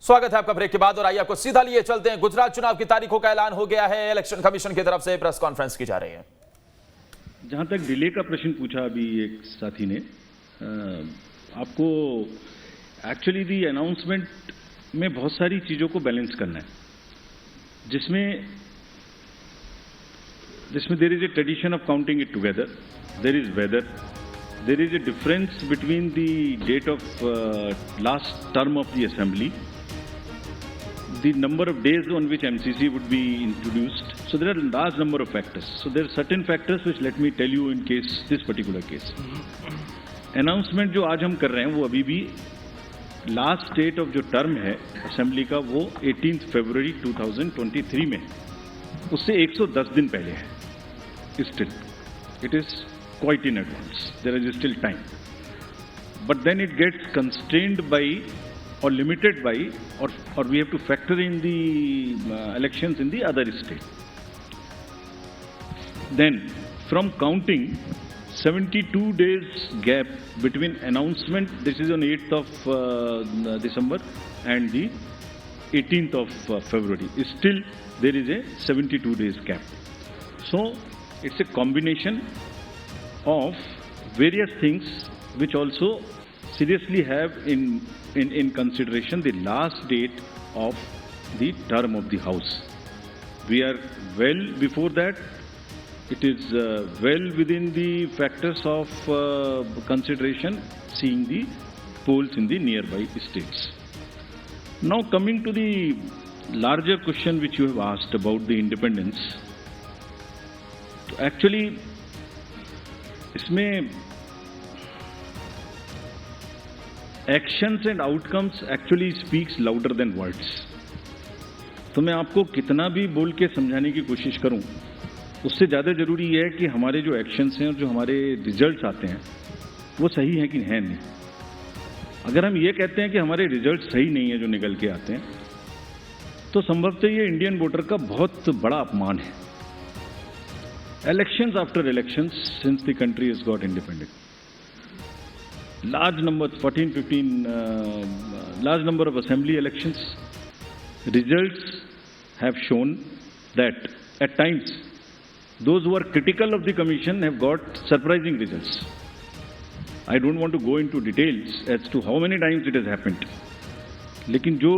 स्वागत है आपका ब्रेक के बाद और आइए आपको सीधा लिए चलते हैं। गुजरात चुनाव की तारीखों का ऐलान हो गया है। इलेक्शन कमीशन की तरफ से प्रेस कॉन्फ्रेंस की जा रही है। जहां तक डिले का प्रश्न पूछा अभी एक साथी ने, आपको एक्चुअली दी अनाउंसमेंट में बहुत सारी चीजों को बैलेंस करना है, जिसमें there is a tradition of counting it together, there is weather, there is a difference between the date of last term of the assembly, the number of days on which MCC would be introduced. So there are a large number of factors. So there are certain factors which let me tell you in case this particular case. Announcement जो आज हम कर रहे हैं वो अभी भी last date of जो टर्म है असेंबली का वो 18 फरवरी 2023 में, उससे 110 दिन पहले है। Still it is quite in advance, there is still time, but then it gets constrained by or limited by, or we have to factor in the elections in the other state. Then from counting 72 days gap between announcement, this is on 8th of December and the 18th of February, still there is a 72 days gap. So it's a combination of various things which also seriously have in consideration the last date of the term of the House. We are well before that. It is well within the factors of consideration, seeing the polls in the nearby states. Now coming to the larger question which you have asked about the independence. Actually, इसमें actions and outcomes actually speaks louder than words. तो मैं आपको कितना भी बोल के समझाने की कोशिश करूं, उससे ज़्यादा जरूरी है कि हमारे जो एक्शंस हैं और जो हमारे रिजल्ट्स आते हैं वो सही हैं कि है नहीं। अगर हम ये कहते हैं कि हमारे रिजल्ट सही नहीं है जो निकल के आते हैं, तो संभवतः ये इंडियन वोटर का बहुत बड़ा अपमान है। Elections after elections since the country has got independent, large number 14-15 large number of assembly elections, results have shown that at times those who are critical of the commission have got surprising results. I don't want to go into details as to how many times it has happened, लेकिन जो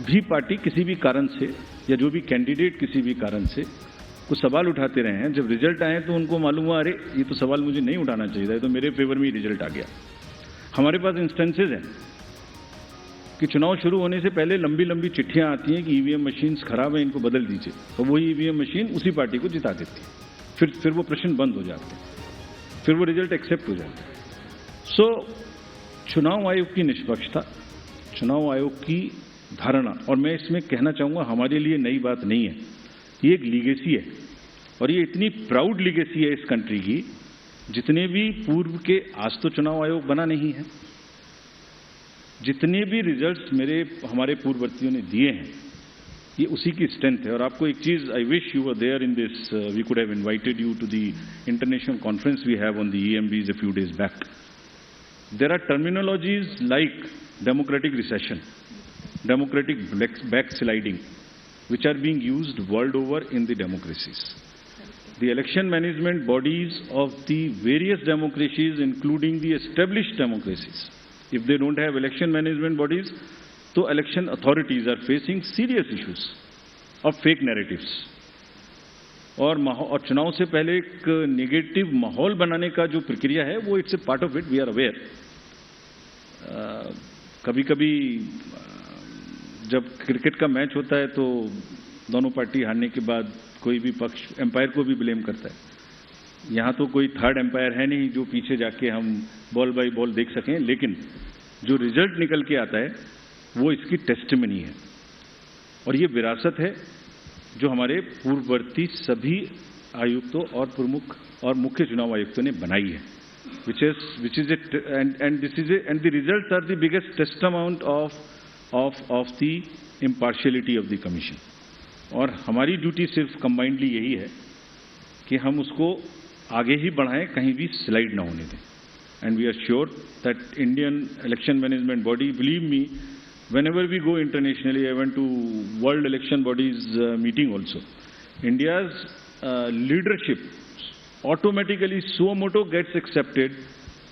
भी party किसी भी कारण से या जो भी कैंडिडेट किसी भी कारण से कुछ सवाल उठाते रहे हैं, जब रिजल्ट आए तो उनको मालूम हुआ अरे ये तो सवाल मुझे नहीं उठाना चाहिए था, ये तो मेरे फेवर में ही रिजल्ट आ गया। हमारे पास इंस्टेंसेज हैं कि चुनाव शुरू होने से पहले लंबी लंबी चिट्ठियां आती हैं कि ईवीएम मशीन्स खराब हैं, इनको बदल दीजिए, तो वही ईवीएम मशीन उसी पार्टी को जिता देती है। फिर वो प्रश्न बंद हो जाते हैं, फिर वो रिजल्ट एक्सेप्ट हो जाता है। सो चुनाव आयोग की निष्पक्षता, चुनाव आयोग की धारणा, और मैं इसमें कहना चाहूँगा हमारे लिए नई बात नहीं है, ये एक लीगेसी है, और ये इतनी प्राउड लीगेसी है इस कंट्री की, जितने भी पूर्व के, आज तो चुनाव आयोग बना नहीं है, जितने भी रिजल्ट्स हमारे पूर्ववर्तियों ने दिए हैं, ये उसी की स्ट्रेंथ है। और आपको एक चीज, I wish you were there in this, we could have invited you to the international conference we have on the EMBs a few days back. There are terminologies like democratic recession, democratic backsliding, which are being used world over in the democracies. The election management bodies of the various democracies, including the established democracies, if they don't have election management bodies, तो election authorities are facing serious issues of fake narratives. और चुनाव से पहले एक negative माहौल बनाने का जो प्रक्रिया है वो it's a part of it, we are aware. कभी कभी जब क्रिकेट का मैच होता है तो दोनों पार्टी हारने के बाद कोई भी पक्ष एम्पायर को भी ब्लेम करता है। यहाँ तो कोई थर्ड एम्पायर है नहीं जो पीछे जाके हम बॉल बाय बॉल देख सकें, लेकिन जो रिजल्ट निकल के आता है वो इसकी टेस्टिमनी है, और ये विरासत है जो हमारे पूर्ववर्ती सभी आयुक्तों और प्रमुख और मुख्य चुनाव आयुक्तों ने बनाई है, which is and the results are the biggest testament of the impartiality of the commission. और हमारी ड्यूटी सिर्फ कंबाइंडली यही है कि हम उसको आगे ही बढ़ाएं, कहीं भी स्लाइड ना होने दें। And we are sure that Indian election management body, believe me, whenever we go internationally, I went to World Election Bodies meeting also. India's leadership automatically suo motu gets accepted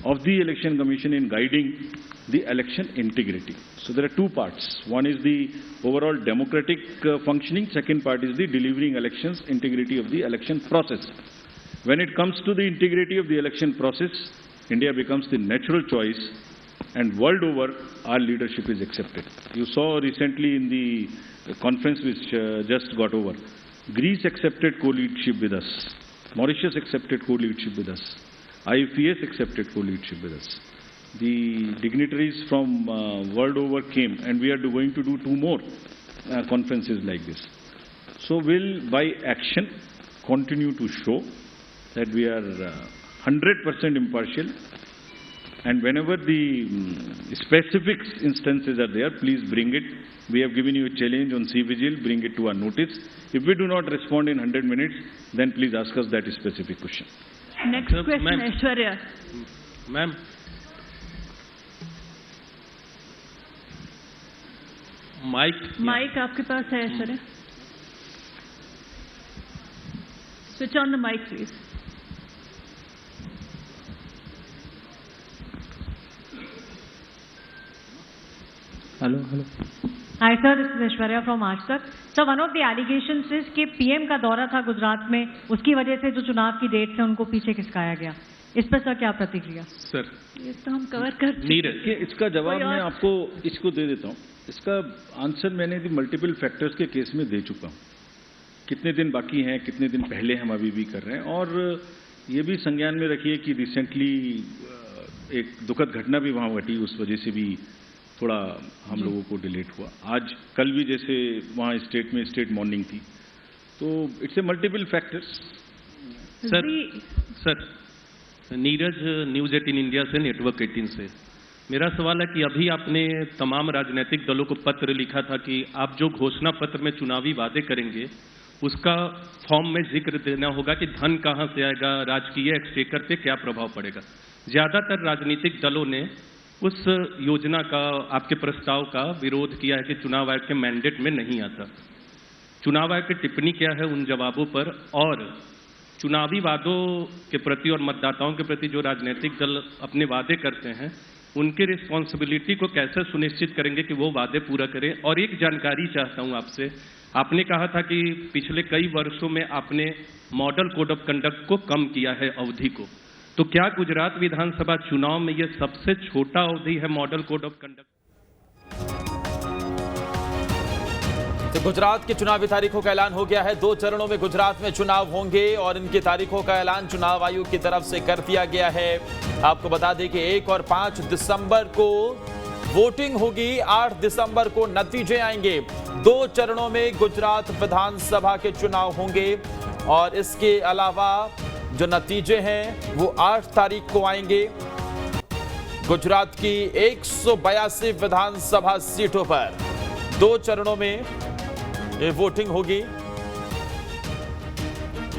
of the Election Commission in guiding the election integrity. So there are two parts. One is the overall democratic functioning. Second part is the delivering elections, integrity of the election process. When it comes to the integrity of the election process, India becomes the natural choice, and world over, our leadership is accepted. You saw recently in the conference which just got over, Greece accepted co-leadership with us. Mauritius accepted co-leadership with us. IFES accepted co-leadership with us. The dignitaries from world over came, and we are going to do 2 more conferences like this. So we'll, by action, continue to show that we are 100% impartial, and whenever the specific instances are there, please bring it. We have given you a challenge on CVGIL, bring it to our notice. If we do not respond in 100 minutes, then please ask us that specific question. Next question, Aishwarya. Ma'am. Mic आपके पास है Aishwarya. Switch on the mic, please. Hello. Hi sir, this is Aishwarya from Aaj Tak. So one of the allegations is कि PM का दौरा था गुजरात में, उसकी वजह से जो चुनाव की डेट थे उनको पीछे खिसकाया गया. इस पर सर क्या प्रतिक्रिया? सर, ये तो हम कवर कर नीरज, इसका जवाब मैं आपको इसको दे देता हूँ. इसका आंसर मैंने दी मल्टीपल फैक्टर्स के केस में दे चुका हूँ. कितने दिन बाकी हैं, कितने दिन पहले हम अभी भी कर रहे हैं, और ये भी संज्ञान में रखिए कि रिसेंटली एक दुखद घटना भी वहाँ घटी, उस वजह से भी थोड़ा हम लोगों को डिलेट हुआ. आज कल भी जैसे वहाँ स्टेट में स्टेट मॉर्निंग थी, तो it's a multiple factors. Sir Neeraj, news 18 India से, नेटवर्क 18 से. मेरा सवाल है कि अभी आपने तमाम राजनीतिक दलों को पत्र लिखा था कि आप जो घोषणा पत्र में चुनावी वादे करेंगे उसका फॉर्म में जिक्र देना होगा कि धन कहां से आएगा, राजकीय एक्सचेकर पे क्या प्रभाव पड़ेगा. ज्यादातर राजनीतिक दलों ने उस योजना का, आपके प्रस्ताव का विरोध किया है कि चुनाव आयोग के मैंडेट में नहीं आता. चुनाव आयोग की टिप्पणी क्या है उन जवाबों पर, और चुनावी वादों के प्रति और मतदाताओं के प्रति जो राजनीतिक दल अपने वादे करते हैं उनकी रिस्पॉन्सिबिलिटी को कैसे सुनिश्चित करेंगे कि वो वादे पूरा करें. और एक जानकारी चाहता हूं आपसे, आपने कहा था कि पिछले कई वर्षों में आपने मॉडल कोड ऑफ कंडक्ट को कम किया है अवधि को, तो क्या गुजरात विधानसभा चुनाव में यह सबसे छोटा अवधि है मॉडल कोड ऑफ कंडक्ट? तो गुजरात की चुनावी तारीखों का ऐलान हो गया है. 2 चरणों में गुजरात में चुनाव होंगे और इनकी तारीखों का ऐलान चुनाव आयोग की तरफ से कर दिया गया है. आपको बता दें कि 1 और 5 दिसंबर को वोटिंग होगी, 8 दिसंबर को नतीजे आएंगे. 2 चरणों में गुजरात विधानसभा के चुनाव होंगे और इसके अलावा जो नतीजे हैं वो 8 तारीख को आएंगे. गुजरात की 182 विधानसभा सीटों पर 2 चरणों में ये वोटिंग होगी.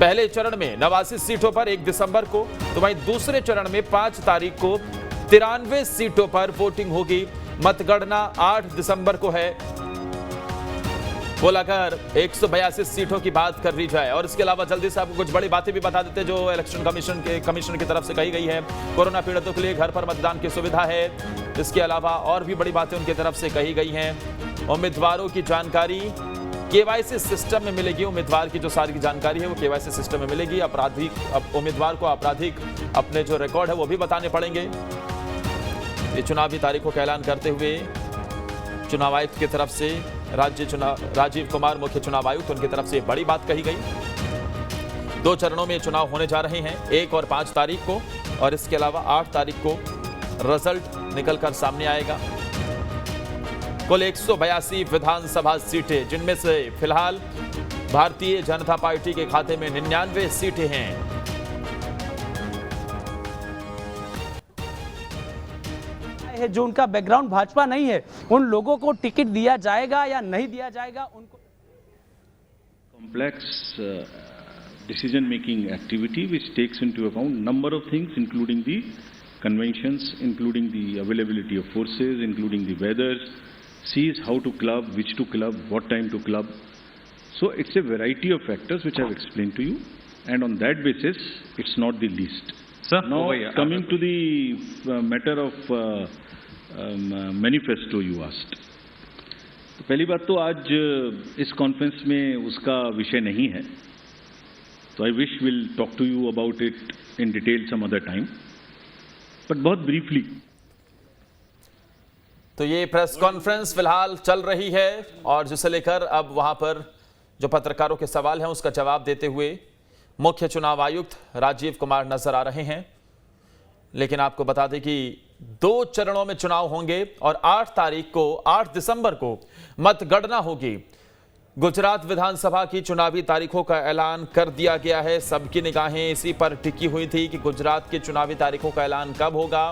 पहले चरण में 89 सीटों पर 1 दिसंबर को, तो वहीं दूसरे चरण में 5 तारीख को 93 सीटों पर वोटिंग होगी. मतगणना 8 दिसंबर को है. बोलाकर 182 सीटों की बात कर ली जाए. और इसके अलावा जल्दी से आपको कुछ बड़ी बातें भी बता देते हैं जो इलेक्शन कमीशन की तरफ से कही गई है. कोरोना पीड़ितों के लिए घर पर मतदान की सुविधा है. इसके अलावा और भी बड़ी बातें उनकी तरफ से कही गई हैं. उम्मीदवारों की जानकारी केवाईसी सिस्टम में मिलेगी. उम्मीदवार की जो सारी जानकारी है वो केवाईसी सिस्टम में मिलेगी. उम्मीदवार को आपराधिक अपने जो रिकॉर्ड है वो भी बताने पड़ेंगे. ये चुनावी तारीखों का ऐलान करते हुए चुनाव आयुक्त की तरफ से राजीव कुमार, मुख्य चुनाव आयुक्त, उनकी तरफ से बड़ी बात कही गई. 2 चरणों में चुनाव होने जा रहे हैं, 1 और 5 तारीख को, और इसके अलावा 8 तारीख को रिजल्ट निकलकर सामने आएगा. कुल 182 विधानसभा सीटें, जिनमें से फिलहाल भारतीय जनता पार्टी के खाते में 99 सीटें हैं. जो उनका बैकग्राउंड भाजपा नहीं है, उन लोगों को टिकट दिया जाएगा या नहीं दिया जाएगा उनको. Complex decision making activity which takes into account number of things, including the conventions, including the availability of forces, including the weather, sees how to club, which to club, what time to club. So it's a variety of factors which I've explained to you, and on that basis, it's not the least. Sir, Now, over here. coming to the matter of manifesto you asked. तो पहली बात तो आज इस conference में उसका विषय नहीं है, तो I wish will talk to you about it in detail some other time, but बहुत ब्रीफली। तो ये प्रेस कॉन्फ्रेंस फिलहाल चल रही है और जिसे लेकर अब वहां पर जो पत्रकारों के सवाल हैं उसका जवाब देते हुए मुख्य चुनाव आयुक्त राजीव कुमार नजर आ रहे हैं। लेकिन आपको बता दें कि 2 चरणों में चुनाव होंगे और 8 दिसंबर को मतगणना होगी। गुजरात विधानसभा की चुनावी तारीखों का ऐलान कर दिया गया है। सबकी निगाहें इसी पर टिकी हुई थी कि गुजरात की चुनावी तारीखों का ऐलान कब होगा।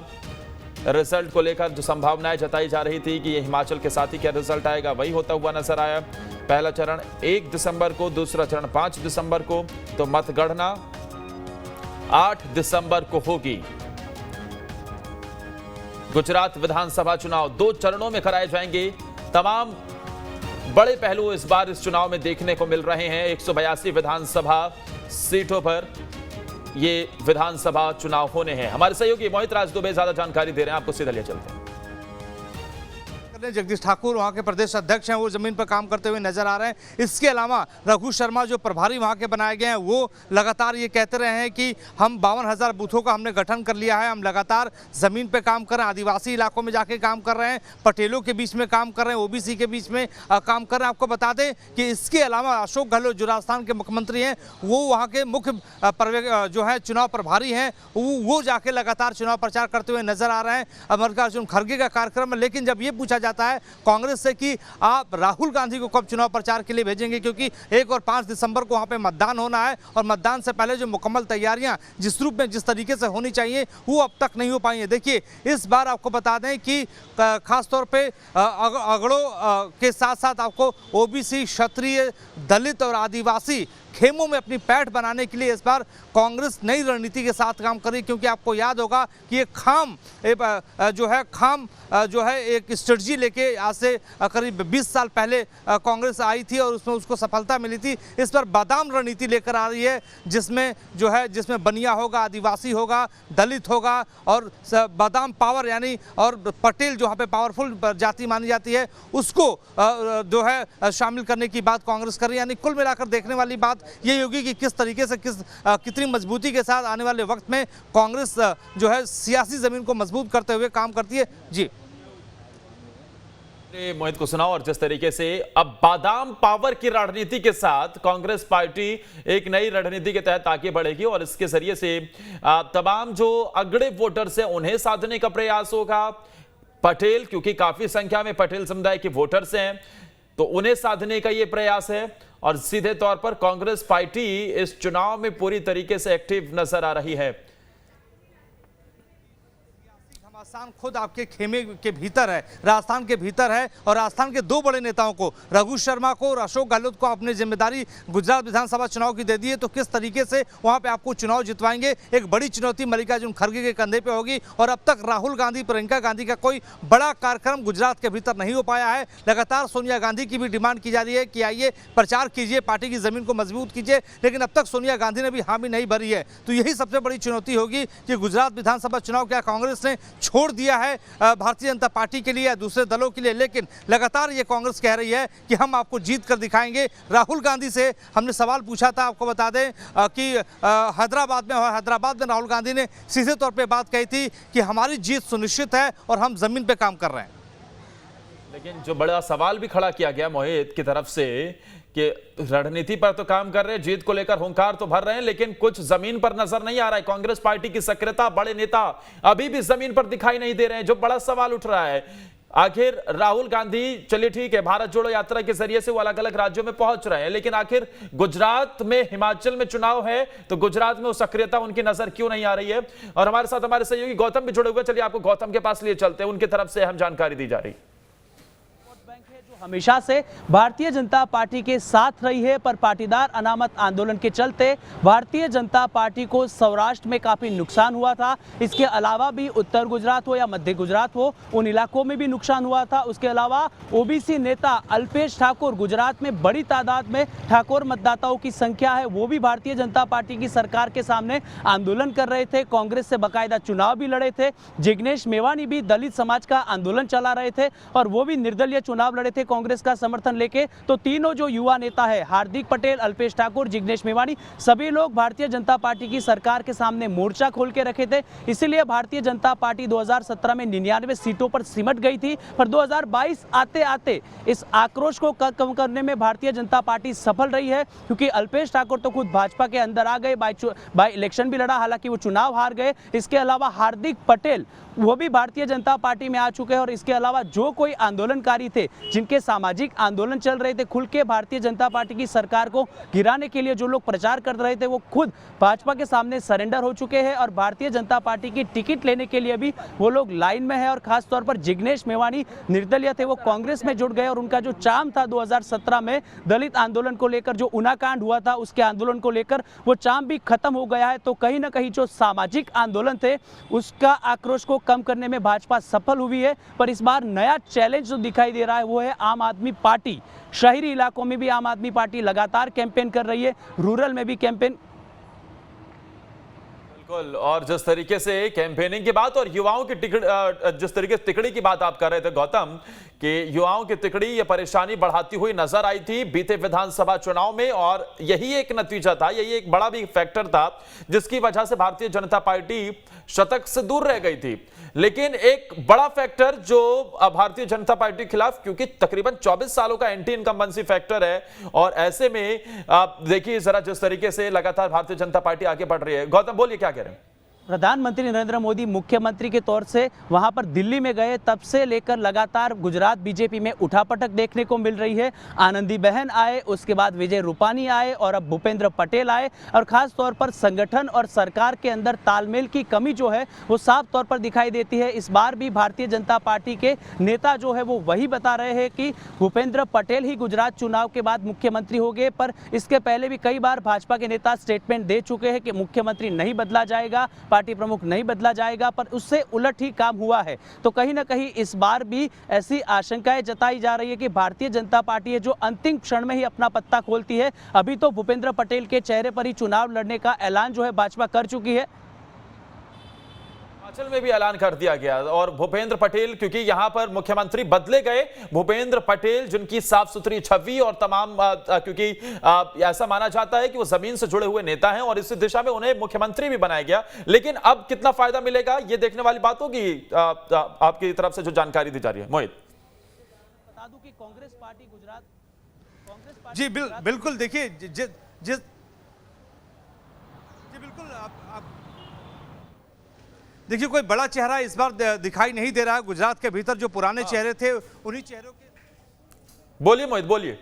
रिजल्ट को लेकर जो संभावनाएं जताई जा रही थी कि ये हिमाचल के साथ ही क्या रिजल्ट आएगा, वही होता हुआ नजर आया। पहला चरण 1 दिसंबर को, दूसरा चरण 5 दिसंबर को, तो मतगणना 8 दिसंबर को होगी। गुजरात विधानसभा चुनाव 2 चरणों में कराए जाएंगे। तमाम बड़े पहलू इस बार इस चुनाव में देखने को मिल रहे हैं। 182 विधानसभा सीटों पर ये विधानसभा चुनाव होने हैं। हमारे सहयोगी मोहित राज दुबे ज्यादा जानकारी दे रहे हैं, आपको सीधा ले चलते हैं। जगदीश ठाकुर वहां के प्रदेश अध्यक्ष हैं, वो जमीन पर काम करते हुए नजर आ रहे हैं। इसके अलावा रघु शर्मा जो प्रभारी वहां के बनाए गए हैं, वो लगातार ये कहते रहे हैं कि हम 52,000 बूथों का हमने गठन कर लिया है, हम लगातार जमीन पे काम कर रहे हैं, आदिवासी इलाकों में जाके काम कर रहे हैं, पटेलों के बीच में काम कर रहे हैं, ओबीसी के बीच में काम कर रहे हैं। आपको बता दें कि इसके अलावा अशोक गहलोत जो राजस्थान के मुख्यमंत्री हैं, वो वहाँ के मुख्य जो है चुनाव प्रभारी हैं, वो जाके लगातार चुनाव प्रचार करते हुए नजर आ रहे हैं। मल्लिकार्जुन खड़गे का कार्यक्रम है। लेकिन जब ये पूछा जाता है कांग्रेस से कि आप राहुल गांधी को कब चुनाव प्रचार के लिए भेजेंगे, क्योंकि 1 और 5 दिसंबर को वहां पे मतदान होना है और मतदान से पहले जो मुकम्मल तैयारियां जिस रूप में जिस तरीके से होनी चाहिए वो अब तक नहीं हो पाई है। देखिए, इस बार आपको बता दें कि खासतौर पे अगड़ों के साथ साथ आपको ओबीसी, क्षत्रिय, दलित और आदिवासी खेमों में अपनी पैठ बनाने के लिए इस बार कांग्रेस नई रणनीति के साथ काम कर रही, क्योंकि आपको याद होगा कि एक खाम जो है एक स्ट्रेटजी लेके आज से करीब 20 साल पहले कांग्रेस आई थी और उसमें उसको सफलता मिली थी। इस बार बादाम रणनीति लेकर आ रही है, जिसमें बनिया होगा, आदिवासी होगा, दलित होगा और बादाम पावर यानी और पटेल जो यहाँ पे पावरफुल जाति मानी जाती है उसको जो है शामिल करने की बात कांग्रेस कर रही है। यानी कुल मिलाकर देखने वाली बात यही होगी कि किस तरीके से कितनी मजबूती के साथ आने वाले वक्त में कांग्रेस जो है सियासी जमीन को मजबूत करते हुए काम करती है। जी मोहित को सुनाओ। और जिस तरीके से अब बादाम पावर की रणनीति के साथ कांग्रेस पार्टी एक नई रणनीति के तहत आगे बढ़ेगी और इसके जरिए से तमाम जो अगड़े वोटर्स हैं उन्हें साधने का प्रयास होगा। पटेल, क्योंकि काफी संख्या में पटेल समुदाय के वोटर्स हैं, तो उन्हें साधने का यह प्रयास है और सीधे तौर पर कांग्रेस पार्टी इस चुनाव में पूरी तरीके से एक्टिव नजर आ रही है। घमासान खुद आपके खेमे के भीतर है, राजस्थान के भीतर है और राजस्थान के 2 बड़े नेताओं को, रघु शर्मा को और अशोक गहलोत को अपनी जिम्मेदारी गुजरात विधानसभा चुनाव की दे दी है। तो किस तरीके से वहां पे आपको चुनाव जितवाएंगे, एक बड़ी चुनौती मल्लिकार्जुन खड़गे के कंधे पे होगी। और अब तक राहुल गांधी, प्रियंका गांधी का कोई बड़ा कार्यक्रम गुजरात के भीतर नहीं हो पाया है। लगातार सोनिया गांधी की भी डिमांड की जा रही है कि आइए प्रचार कीजिए, पार्टी की जमीन को मजबूत कीजिए, लेकिन अब तक सोनिया गांधी ने भी हामी नहीं भरी है। तो यही सबसे बड़ी चुनौती होगी कि गुजरात विधानसभा चुनाव क्या कांग्रेस ने छोड़ दिया है भारतीय जनता पार्टी के लिए या दूसरे दलों के लिए। लेकिन लगातार ये कांग्रेस कह रही है कि हम आपको जीत कर दिखाएंगे। राहुल गांधी से हमने सवाल पूछा था, आपको बता दें कि हैदराबाद में राहुल गांधी ने सीधे तौर पे बात कही थी कि हमारी जीत सुनिश्चित है और हम जमीन पे काम कर रहे हैं। लेकिन जो बड़ा सवाल भी खड़ा किया गया मोहित की तरफ से कि रणनीति पर तो काम कर रहे हैं, जीत को लेकर हुंकार तो भर रहे हैं, लेकिन कुछ जमीन पर नजर नहीं आ रहा है। कांग्रेस पार्टी की सक्रियता, बड़े नेता अभी भी जमीन पर दिखाई नहीं दे रहे हैं। जो बड़ा सवाल उठ रहा है, आखिर राहुल गांधी, चलिए ठीक है, भारत जोड़ो यात्रा के जरिए से वो अलग अलग राज्यों में पहुंच रहे हैं, लेकिन आखिर गुजरात में, हिमाचल में चुनाव है तो गुजरात में वो सक्रियता उनकी नजर क्यों नहीं आ रही है। और हमारे साथ हमारे सहयोगी गौतम भी जुड़े हुए, चलिए आपको गौतम के पास लिए चलते हैं, उनकी तरफ से अहम जानकारी दी जा रही है। हमेशा से भारतीय जनता पार्टी के साथ रही है, पर पाटीदार अनामत आंदोलन के चलते भारतीय जनता पार्टी को सौराष्ट्र में काफी नुकसान हुआ था। इसके अलावा भी उत्तर गुजरात हो या मध्य गुजरात हो, उन इलाकों में भी नुकसान हुआ था। उसके अलावा ओबीसी नेता अल्पेश ठाकुर, गुजरात में बड़ी तादाद में ठाकुर मतदाताओं की संख्या है, वो भी भारतीय जनता पार्टी की सरकार के सामने आंदोलन कर रहे थे। कांग्रेस से बाकायदा चुनाव भी लड़े थे। जिग्नेश मेवानी भी दलित समाज का आंदोलन चला रहे थे और वो भी निर्दलीय चुनाव लड़े थे कांग्रेस का समर्थन लेके। तो तीनों जो युवा नेता है, हार्दिक पटेल, अल्पेश ठाकुर, जिग्नेश मेवानी, सभी लोग भारतीय जनता पार्टी की सरकार के सामने मोर्चा खोल के रखे थे। इसीलिए भारतीय जनता पार्टी 2017 में 99 सीटों पर सिमट गई थी, पर 2022 आते आते इस आक्रोश को कम करने में भारतीय जनता पार्टी सफल रही है, क्योंकि अल्पेश ठाकुर तो खुद भाजपा के अंदर आ गए, बाई इलेक्शन भी लड़ा, हालांकि वो चुनाव हार गए। इसके अलावा हार्दिक पटेल वो भी भारतीय जनता पार्टी में आ चुके हैं और इसके अलावा जो कोई आंदोलनकारी थे, जिनके सामाजिक आंदोलन चल रहे थे, खुल के भारतीय जनता पार्टी की सरकार को गिराने के लिए जो लोग प्रचार कर रहे थे, वो खुद भाजपा के सामने सरेंडर हो चुके हैं और भारतीय जनता पार्टी की टिकट लेने के लिए भी वो लोग लाइन में है। और खास तौर पर जिग्नेश मेवानी निर्दलीय थे, वो कांग्रेस में जुड़ गए और उनका जो चार्म था 2017 में दलित आंदोलन को लेकर, जो ऊना कांड हुआ था उसके आंदोलन को लेकर, वो चार्म भी खत्म हो गया है। तो कहीं ना कहीं जो सामाजिक आंदोलन थे उसका आक्रोश को कम करने में भाजपा सफल हुई है। पर इस बार नया चैलेंज जो दिखाई दे रहा है वो है आम आदमी पार्टी। शहरी इलाकों में भी आम आदमी पार्टी लगातार कैंपेन कर रही है, रूरल में भी कैंपेन। बिल्कुल, और जिस तरीके से कैंपेनिंग की बात और युवाओं की जिस तरीके से तिकड़ी की बात आप कर रहे थे गौतम, कि युवाओं की तिकड़ी ये परेशानी बढ़ाती हुई नजर आई थी बीते विधानसभा चुनाव में, और यही एक नतीजा था, यही एक बड़ा भी फैक्टर था जिसकी वजह से भारतीय जनता पार्टी शतक से दूर रह गई थी। लेकिन एक बड़ा फैक्टर जो भारतीय जनता पार्टी के खिलाफ, क्योंकि तकरीबन 24 सालों का एंटी इनकम्बेंसी फैक्टर है, और ऐसे में आप देखिए जरा जिस तरीके से लगातार भारतीय जनता पार्टी आगे बढ़ रही है। गौतम बोलिए, क्या कह रहे हैं? प्रधानमंत्री नरेंद्र मोदी मुख्यमंत्री के तौर से वहां पर दिल्ली में गए, तब से लेकर लगातार गुजरात बीजेपी में उठापटक देखने को मिल रही है। आनंदी बहन आए, उसके बाद विजय रूपानी आए और अब भूपेंद्र पटेल आए, और खास तौर पर संगठन और सरकार के अंदर तालमेल की कमी जो है वो साफ तौर पर दिखाई देती है। इस बार भी भारतीय जनता पार्टी के नेता जो है वो वही बता रहे हैं कि भूपेंद्र पटेल ही गुजरात चुनाव के बाद मुख्यमंत्री हो गए, पर इसके पहले भी कई बार भाजपा के नेता स्टेटमेंट दे चुके हैं कि मुख्यमंत्री नहीं बदला जाएगा, पार्टी प्रमुख नहीं बदला जाएगा, पर उससे उलट ही काम हुआ है। तो कहीं ना कहीं इस बार भी ऐसी आशंकाएं जताई जा रही है कि भारतीय जनता पार्टी है जो अंतिम क्षण में ही अपना पत्ता खोलती है। अभी तो भूपेंद्र पटेल के चेहरे पर ही चुनाव लड़ने का ऐलान जो है भाजपा कर चुकी है। हिमाचल में भी ऐलान कर दिया गया, और भूपेंद्र पटेल, क्योंकि यहां पर मुख्यमंत्री बदले गए, भूपेंद्र पटेल जिनकी साफ सुथरी छवि और तमाम, क्योंकि ऐसा माना जाता है कि वो जमीन से जुड़े हुए नेता हैं और इस दिशा में उन्हें मुख्यमंत्री भी बनाया गया। लेकिन अब कितना फायदा मिलेगा ये देखने वाली बात होगी। आपकी तरफ से जो जानकारी दी जा रही है, मोहित। बता दूं कि कांग्रेस पार्टी गुजरात जी बिल्कुल, देखिए बिल्कुल देखिए कोई बड़ा चेहरा इस बार दिखाई नहीं दे रहा है। गुजरात के भीतर जो पुराने चेहरे थे उन्हीं चेहरों के। बोलिए मोहित, बोलिए।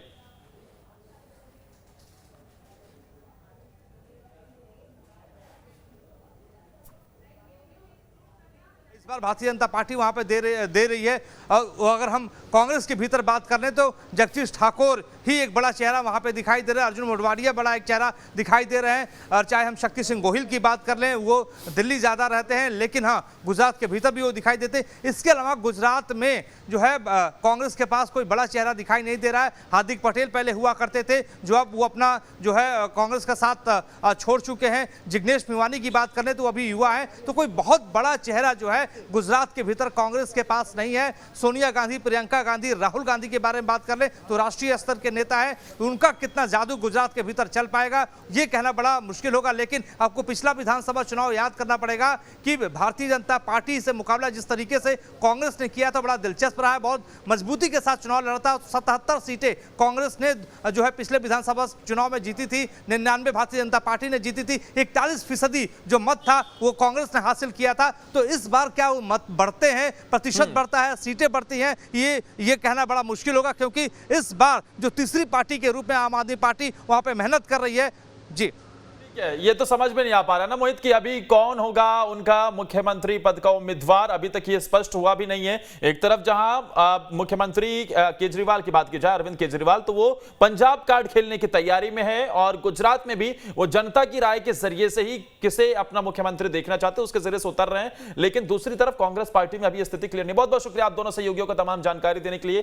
इस बार भारतीय जनता पार्टी वहां पे दे रही है। अगर हम कांग्रेस के भीतर बात कर लें तो जगदीश ठाकुर ही एक बड़ा चेहरा वहां पे दिखाई दे रहा है, अर्जुन मोढवाडिया बड़ा एक चेहरा दिखाई दे रहे हैं, और चाहे हम शक्ति सिंह गोहिल की बात कर लें, वो दिल्ली ज़्यादा रहते हैं, लेकिन हाँ गुजरात के भीतर भी वो दिखाई देते। इसके अलावा गुजरात में जो है कांग्रेस के पास कोई बड़ा चेहरा दिखाई नहीं दे रहा है। हार्दिक पटेल पहले हुआ करते थे, जो अब वो अपना जो है कांग्रेस का साथ छोड़ चुके हैं। जिग्नेश मेवानी की बात कर लें तो अभी युवा है, तो कोई बहुत बड़ा चेहरा जो है गुजरात के भीतर कांग्रेस के पास नहीं है। सोनिया गांधी, प्रियंका गांधी, राहुल गांधी के बारे में बात कर ले तो राष्ट्रीय स्तर के नेता है, उनका कितना जादू गुजरात के भीतर चल पाएगा ये कहना बड़ा मुश्किल होगा। लेकिन आपको पिछला विधानसभा चुनाव याद करना पड़ेगा कि भारतीय जनता पार्टी से मुकाबला जिस तरीके से कांग्रेस ने किया था बड़ा दिलचस्प रहा है, बहुत मजबूती के साथ चुनाव लड़ा था। 77 सीटें कांग्रेस ने जो है पिछले विधानसभा चुनाव में जीती थी, 99 भारतीय जनता पार्टी ने जीती थी। 41% जो मत था वो कांग्रेस ने हासिल किया था। तो इस बार क्या वो मत बढ़ते हैं, प्रतिशत बढ़ता है, सीटें बढ़ती हैं, ये कहना बड़ा मुश्किल होगा, क्योंकि इस बार जो तीसरी पार्टी के रूप में आम आदमी पार्टी वहां पे मेहनत कर रही है। जी ये तो समझ में नहीं आ पा रहा ना मोहित कि अभी कौन होगा उनका मुख्यमंत्री पद का उम्मीदवार। अभी तक ये स्पष्ट हुआ भी नहीं है। एक तरफ जहां मुख्यमंत्री केजरीवाल की बात की जाए, अरविंद केजरीवाल, तो वो पंजाब कार्ड खेलने की तैयारी में है और गुजरात में भी वो जनता की राय के जरिए से ही किसे अपना मुख्यमंत्री देखना चाहते हैं उसके जरिए से उतर रहे हैं। लेकिन दूसरी तरफ कांग्रेस पार्टी में अभी स्थिति क्लियर नहीं। बहुत बहुत शुक्रिया आप दोनों सहयोगियों को तमाम जानकारी देने के लिए।